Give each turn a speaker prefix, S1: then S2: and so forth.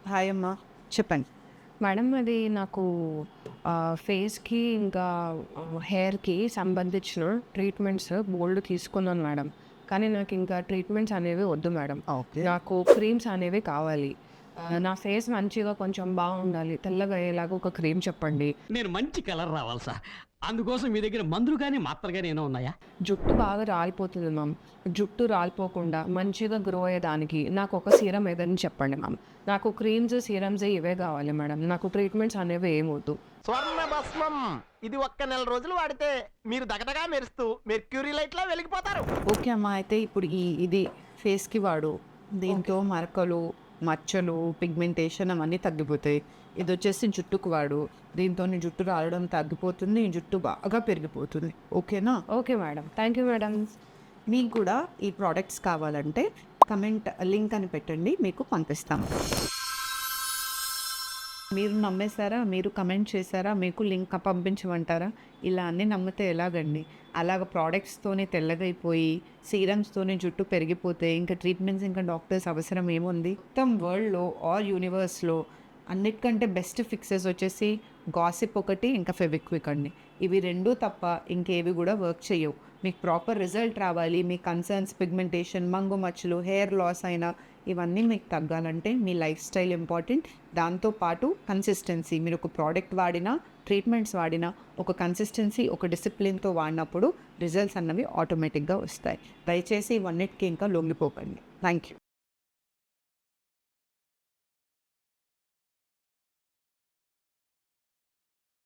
S1: Hi అమ్మా, చెప్పండి.
S2: Madam అది నాకు ఫేస్‌కి ఇంకా హెయిర్‌కి సంబంధించిన ట్రీట్మెంట్స్ బోలెడు తీసుకున్నాను మేడం. కానీ నాకింకా ట్రీట్మెంట్స్ అనేవి వద్దు మేడం.
S1: ఓకే.
S2: నాకు క్రీమ్స్ అనేవి కావాలి. నా ఫేస్ మంచిగా కొంచెం బాగుండాలి. తెల్లగా అయ్యేలాగా ఒక క్రీమ్ చెప్పండి.
S3: నేను మంచి కలర్ రావాలి సార్. అందుకోసం మీ దగ్గర మందులు గాని, మాత్రలు గాని ఏమైనా ఉన్నాయా?
S2: జుట్టు బాగా రాలిపోతుంది మ్యామ్. జుట్టు రాలిపోకుండా మంచిగా గ్రో అయ్యేదానికి నాకొక సీరం ఏదైనా చెప్పండి మ్యామ్. నాకు క్రీమ్స్, సీరమ్స్ ఇవే కావాలి మేడం. నాకు ట్రీట్మెంట్స్ అనేవి ఏమి వద్దు.
S4: స్వర్ణ భస్మం ఇది ఒక్క నెల రోజులు వాడితే మీరు దగదగా మెరుస్తూ మెర్క్యూరీ లైట్లా వెలిగిపోతారు.
S1: ఓకే అమ్మా, అయితే ఇప్పుడు ఇది ఫేస్కి వాడు. దీంతో మరకలు, మచ్చలు, పిగ్మెంటేషన్ అవన్నీ తగ్గిపోతాయి. ఇది వచ్చేసి జుట్టుకు వాడు. దీంతో నీ జుట్టు రాలడం తగ్గిపోతుంది, నీ జుట్టు బాగా పెరిగిపోతుంది. ఓకేనా?
S2: Okay madam. Thank you madam.
S1: మీకు కూడా ఈ ప్రోడక్ట్స్ కావాలంటే కమెంట్ లింక్ అని పెట్టండి, మీకు పంపిస్తాము. మీరు నమ్మేశారా? మీరు కమెంట్ చేశారా? మీకు లింక్ పంపించమంటారా? ఇలా అన్నీ నమ్మితే ఎలాగండి? అలాగ ప్రోడక్ట్స్తోనే తెల్లగైపోయి, సీరమ్స్తోనే జుట్టు పెరిగిపోతే ఇంకా ట్రీట్మెంట్స్, ఇంకా డాక్టర్స్ అవసరం ఏముంది? మొత్తం వరల్డ్‌లో ఆల్ యూనివర్స్‌లో అన్నిటికంటే బెస్ట్ ఫిక్సెస్ వచ్చేసి గాసిప్ ఒకటి, ఇంకా ఫెవిక్విక్ అండి. ఇవి రెండూ తప్ప ఇంకేవి కూడా వర్క్ చేయవు. మీకు ప్రాపర్ రిజల్ట్ రావాలి, మీ కన్సర్న్స్, పిగ్మెంటేషన్, మంగు మచ్చలు, హెయిర్ లాస్ అయినా ఇవన్నీ మీకు తగ్గాలంటే మీ లైఫ్ స్టైల్ ఇంపార్టెంట్. దాంతోపాటు కన్సిస్టెన్సీ. మీరు ఒక ప్రోడక్ట్ వాడినా, ట్రీట్మెంట్స్ వాడినా ఒక కన్సిస్టెన్సీ, ఒక డిసిప్లిన్తో వాడినప్పుడు రిజల్ట్స్ అన్నవి ఆటోమేటిక్గా వస్తాయి. దయచేసి ఇవన్నిటికీ ఇంకా లొంగిపోకండి. Thank you.